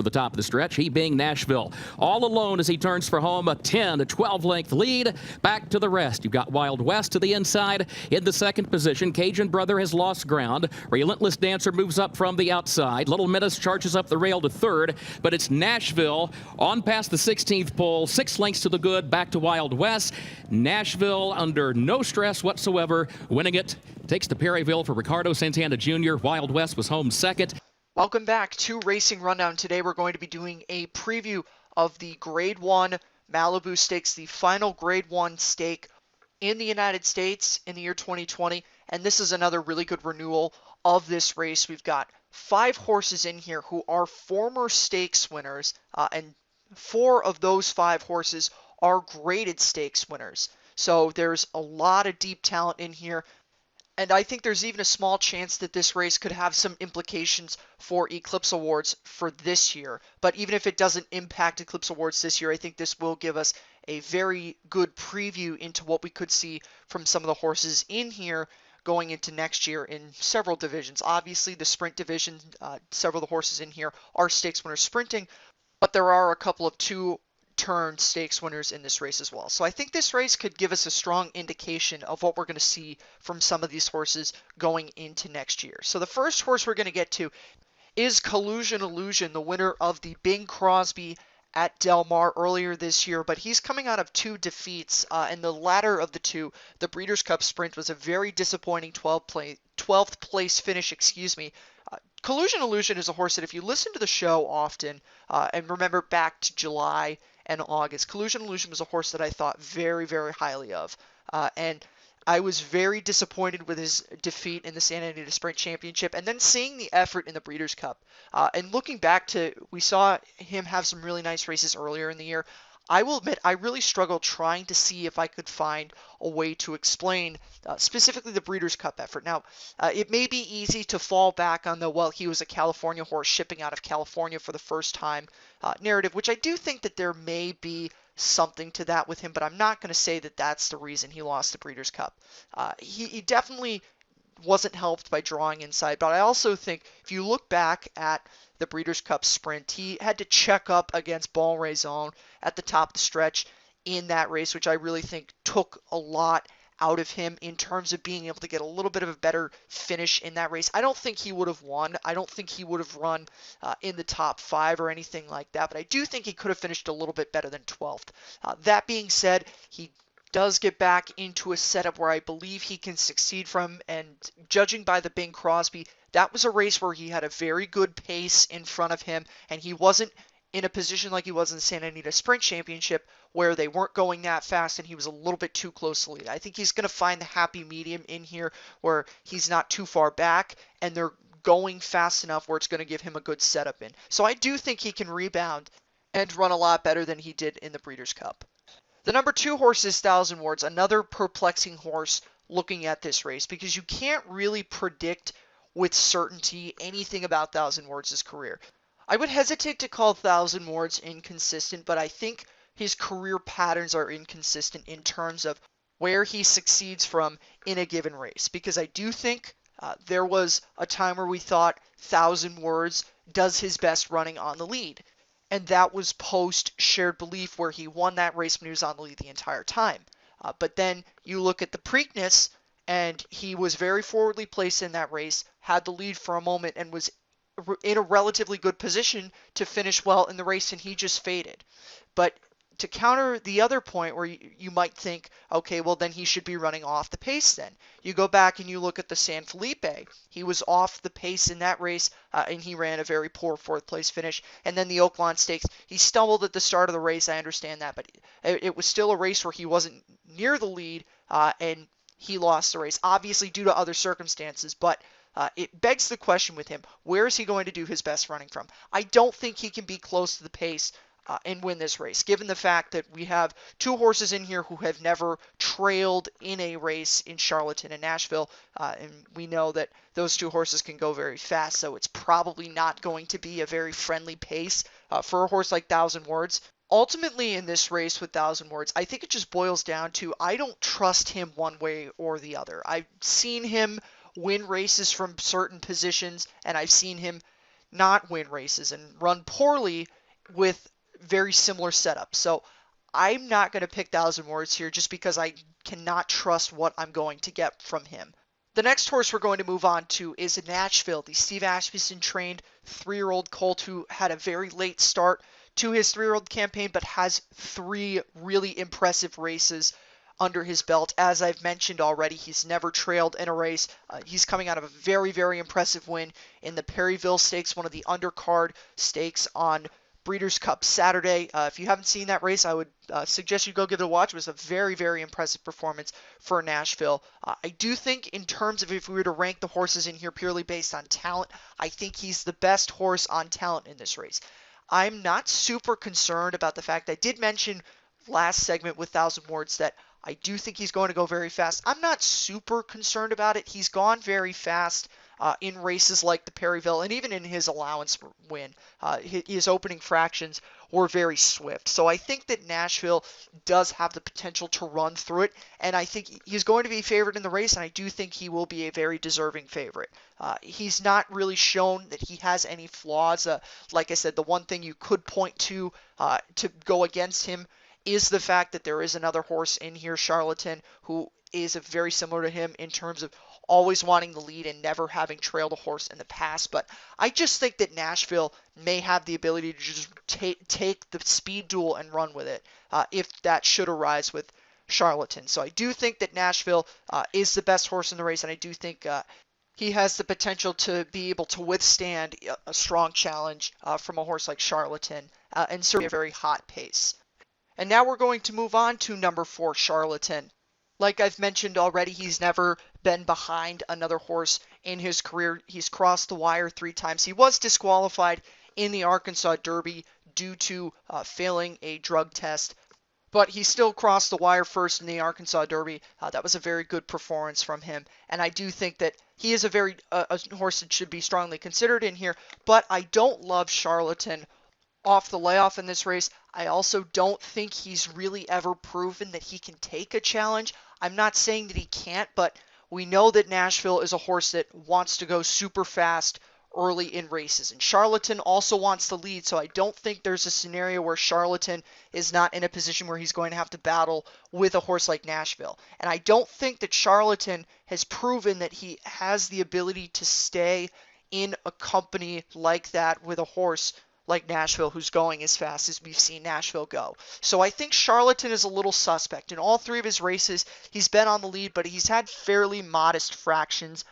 for the top of the stretch, he being Nashville. All alone as he turns for home, a 10 to 12 length lead. Back to the rest. You've got Wild West to the inside in the second position. Cajun Brother has lost ground. Relentless Dancer moves up from the outside. Little Menace charges up the rail to third, but it's Nashville on past the 16th pole, 6 lengths to the good, back to Wild West. Nashville under no stress whatsoever, winning it. Takes to Perryville for Ricardo Santana Jr. Wild West was home second. Welcome back to Racing Rundown. Today we're going to be doing a preview of the Grade 1 Malibu Stakes, the final Grade 1 stake in the United States in the year 2020. And this is another really good renewal of this race. We've got 5 horses in here who are former stakes winners, and 4 of those 5 horses are graded stakes winners. So there's a lot of deep talent in here. And I think there's even a small chance that this race could have some implications for Eclipse Awards for this year. But even if it doesn't impact Eclipse Awards this year, I think this will give us a very good preview into what we could see from some of the horses in here going into next year in several divisions. Obviously, the sprint division, several of the horses in here are stakes winners sprinting, but there are a couple of two-turn stakes winners in this race as well. So I think this race could give us a strong indication of what we're going to see from some of these horses going into next year. So the first horse we're going to get to is Collusion Illusion, the winner of the Bing Crosby at Del Mar earlier this year, but he's coming out of 2 defeats, and the latter of the 2, the Breeders' Cup Sprint, was a very disappointing 12th place finish. Collusion Illusion is a horse that if you listen to the show often, and remember back to July and August, Collusion Illusion was a horse that I thought very, very highly of, and I was very disappointed with his defeat in the Santa Anita Sprint Championship, and then seeing the effort in the Breeders' Cup. And looking back to, we saw him have some really nice races earlier in the year. I will admit, I really struggled trying to see if I could find a way to explain specifically the Breeders' Cup effort. Now, it may be easy to fall back on the, well, he was a California horse shipping out of California for the first time narrative, which I do think that there may be something to that with him, but I'm not going to say that that's the reason he lost the Breeders' Cup. He definitely wasn't helped by drawing inside, but I also think if you look back at the Breeders' Cup Sprint, he had to check up against Bon Raison at the top of the stretch in that race, which I really think took a lot out of him in terms of being able to get a little bit of a better finish in that race. I don't think he would have won. I don't think he would have run in the top 5 or anything like that, but I do think he could have finished a little bit better than 12th. That being said, he does get back into a setup where I believe he can succeed from, and judging by the Bing Crosby, that was a race where he had a very good pace in front of him, and he wasn't in a position like he was in the Santa Anita Sprint Championship where they weren't going that fast and he was a little bit too close to lead. I think he's going to find the happy medium in here where he's not too far back and they're going fast enough where it's going to give him a good setup in. So I do think he can rebound and run a lot better than he did in the Breeders' Cup. The number 2 horse is Thousand Words, another perplexing horse looking at this race because you can't really predict with certainty anything about Thousand Words' career. I would hesitate to call Thousand Words inconsistent, but I think his career patterns are inconsistent in terms of where he succeeds from in a given race. Because I do think there was a time where we thought Thousand Words does his best running on the lead. And that was post Shared Belief where he won that race when he was on the lead the entire time. But then you look at the Preakness and he was very forwardly placed in that race, had the lead for a moment and was in a relatively good position to finish well in the race, and he just faded. But to counter the other point where you might think, okay, well then he should be running off the pace then. You go back and you look at the San Felipe. He was off the pace in that race, and he ran a very poor 4th place finish. And then the Oaklawn Stakes, he stumbled at the start of the race, I understand that, but it was still a race where he wasn't near the lead, and he lost the race, obviously due to other circumstances, but it begs the question with him, where is he going to do his best running from? I don't think he can be close to the pace and win this race, given the fact that we have 2 horses in here who have never trailed in a race in Charlatan and Nashville, and we know that those 2 horses can go very fast, so it's probably not going to be a very friendly pace for a horse like Thousand Words. Ultimately, in this race with Thousand Words, I think it just boils down to I don't trust him one way or the other. I've seen him win races from certain positions, and I've seen him not win races and run poorly with very similar setups. So I'm not going to pick Thousand Words here just because I cannot trust what I'm going to get from him. The next horse we're going to move on to is Nashville, the Steve Asmussen trained 3-year-old colt who had a very late start to his 3-year-old campaign but has 3 really impressive races under his belt. As I've mentioned already, he's never trailed in a race. He's coming out of a very, very impressive win in the Perryville Stakes, one of the undercard stakes on Breeders' Cup Saturday. If you haven't seen that race, I would suggest you go give it a watch. It was a very, very impressive performance for Nashville. I do think in terms of if we were to rank the horses in here purely based on talent, I think he's the best horse on talent in this race. I'm not super concerned about the fact I did mention last segment with Thousand Words that I do think he's going to go very fast. I'm not super concerned about it. He's gone very fast in races like the Perryville, and even in his allowance win, his opening fractions were very swift. So I think that Nashville does have the potential to run through it, and I think he's going to be favored in the race, and I do think he will be a very deserving favorite. He's not really shown that he has any flaws. Like I said, the one thing you could point to go against him is the fact that there is another horse in here, Charlatan, who is very similar to him in terms of always wanting the lead and never having trailed a horse in the past. But I just think that Nashville may have the ability to just take the speed duel and run with it if that should arise with Charlatan. So I do think that Nashville is the best horse in the race, and I do think he has the potential to be able to withstand a strong challenge from a horse like Charlatan and certainly a very hot pace. And now we're going to move on to number 4, Charlatan. Like I've mentioned already, he's never been behind another horse in his career. He's crossed the wire 3 times. He was disqualified in the Arkansas Derby due to failing a drug test, but he still crossed the wire first in the Arkansas Derby. That was a very good performance from him, and I do think that he is a horse that should be strongly considered in here, but I don't love Charlatan off the layoff in this race. I also don't think he's really ever proven that he can take a challenge. I'm not saying that he can't, but we know that Nashville is a horse that wants to go super fast early in races. And Charlatan also wants the lead, so I don't think there's a scenario where Charlatan is not in a position where he's going to have to battle with a horse like Nashville. And I don't think that Charlatan has proven that he has the ability to stay in a company like that with a horse like Nashville, who's going as fast as we've seen Nashville go. So I think Charlatan is a little suspect. In all 3 of his races, he's been on the lead, but he's had fairly modest fractions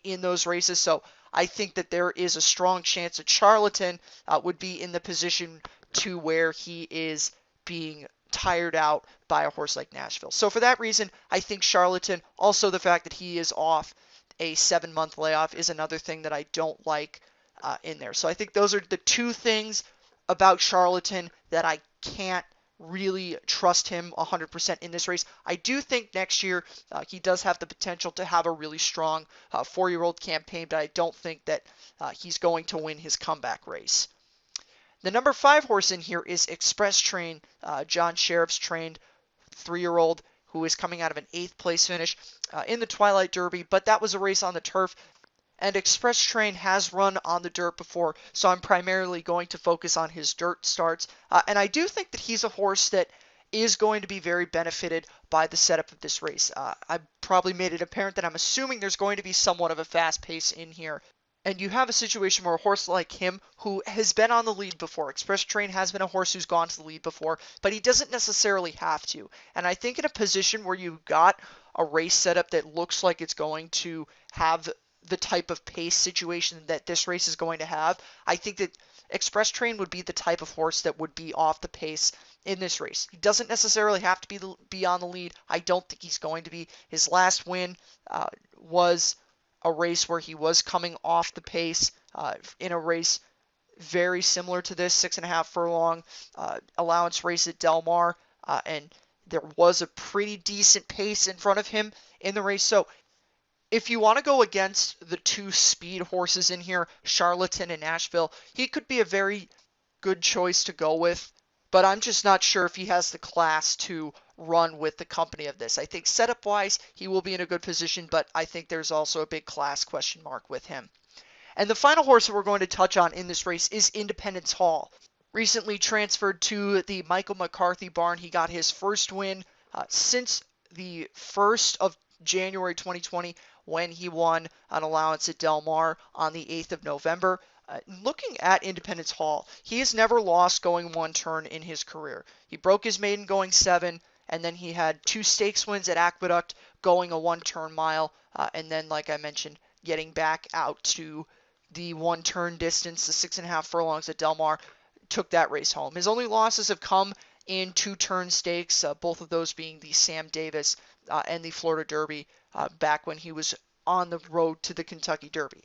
in those races. So I think that there is a strong chance that Charlatan would be in the position to where he is being tired out by a horse like Nashville. So for that reason, I think Charlatan, also the fact that he is off a 7-month layoff, is another thing that I don't like in there. So I think those are the 2 things about Charlatan that I can't really trust him 100% in this race. I do think next year he does have the potential to have a really strong 4-year-old campaign, but I don't think that he's going to win his comeback race. The number 5 horse in here is Express Train, John Sheriff's trained 3-year-old who is coming out of an 8th place finish in the Twilight Derby, but that was a race on the turf. And Express Train has run on the dirt before, so I'm primarily going to focus on his dirt starts. And I do think that he's a horse that is going to be very benefited by the setup of this race. I probably made it apparent that I'm assuming there's going to be somewhat of a fast pace in here. And you have a situation where a horse like him, who has been on the lead before, Express Train has been a horse who's gone to the lead before, but he doesn't necessarily have to. And I think in a position where you've got a race setup that looks like it's going to have the type of pace situation that this race is going to have, I think that Express Train would be the type of horse that would be off the pace in this race. He doesn't necessarily have to be on the lead. I don't think he's going to be. His last win was a race where he was coming off the pace in a race very similar to this, 6.5 furlong allowance race at Del Mar, and there was a pretty decent pace in front of him in the race. So if you want to go against the 2 speed horses in here, Charlatan and Nashville, he could be a very good choice to go with, but I'm just not sure if he has the class to run with the company of this. I think setup-wise, he will be in a good position, but I think there's also a big class question mark with him. And the final horse that we're going to touch on in this race is Independence Hall. Recently transferred to the Michael McCarthy barn. He got his first win since the 1st of January 2020 when he won an allowance at Del Mar on the 8th of November. Looking at Independence Hall, he has never lost going one turn in his career. He broke his maiden going 7, and then he had 2 stakes wins at Aqueduct going a 1-turn mile, and then, like I mentioned, getting back out to the 1-turn distance, the 6.5 furlongs at Del Mar, took that race home. His only losses have come in 2-turn stakes, both of those being the Sam Davis and the Florida Derby back when he was on the road to the Kentucky Derby.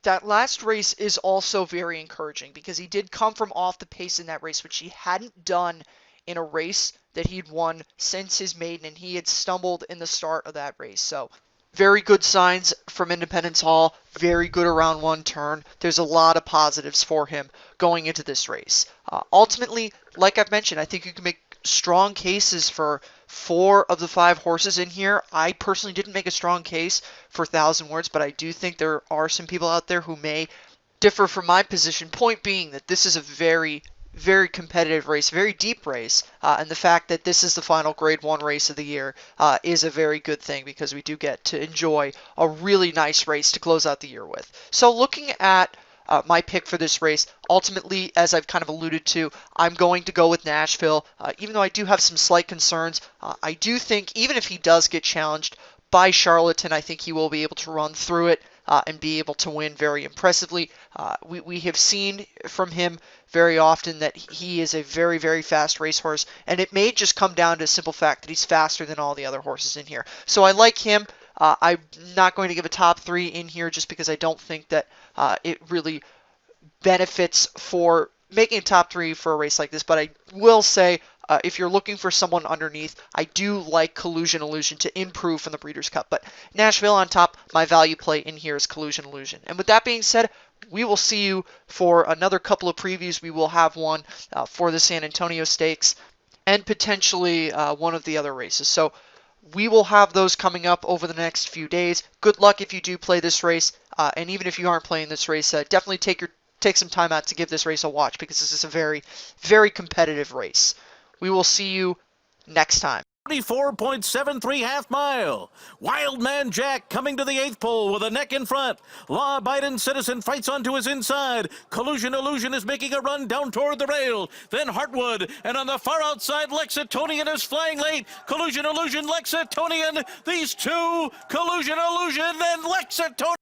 That last race is also very encouraging because he did come from off the pace in that race, which he hadn't done in a race that he'd won since his maiden, and he had stumbled in the start of that race. So very good signs from Independence Hall, very good around 1 turn. There's a lot of positives for him going into this race. Ultimately, like I've mentioned, I think you can make strong cases for 4 of the 5 horses in here. I personally didn't make a strong case for Thousand Words, but I do think there are some people out there who may differ from my position. Point being that this is a very competitive race, very deep race, and the fact that this is the final Grade 1 race of the year is a very good thing because we do get to enjoy a really nice race to close out the year with. So looking at my pick for this race, ultimately, as I've kind of alluded to, I'm going to go with Nashville. Even though I do have some slight concerns, I do think even if he does get challenged by Charlatan, I think he will be able to run through it and be able to win very impressively. We have seen from him very often that he is a very fast racehorse, and it may just come down to a simple fact that he's faster than all the other horses in here. So I like him. I'm not going to give a top 3 in here just because I don't think that it really benefits for making a top 3 for a race like this, but I will say if you're looking for someone underneath, I do like Collusion Illusion to improve from the Breeders' Cup. But Nashville on top, my value play in here is Collusion Illusion. And with that being said, we will see you for another couple of previews. We will have one for the San Antonio Stakes and potentially one of the other races. So we will have those coming up over the next few days. Good luck if you do play this race. And even if you aren't playing this race, definitely take some time out to give this race a watch because this is a very competitive race. We will see you next time. 24.73 half mile. Wild Man Jack coming to the 8th pole with a neck in front. Law-abiding Citizen fights onto his inside. Collusion Illusion is making a run down toward the rail. Then Hartwood, and on the far outside, Lexitonian is flying late. Collusion Illusion, Lexitonian. These two, Collusion Illusion, then Lexitonian.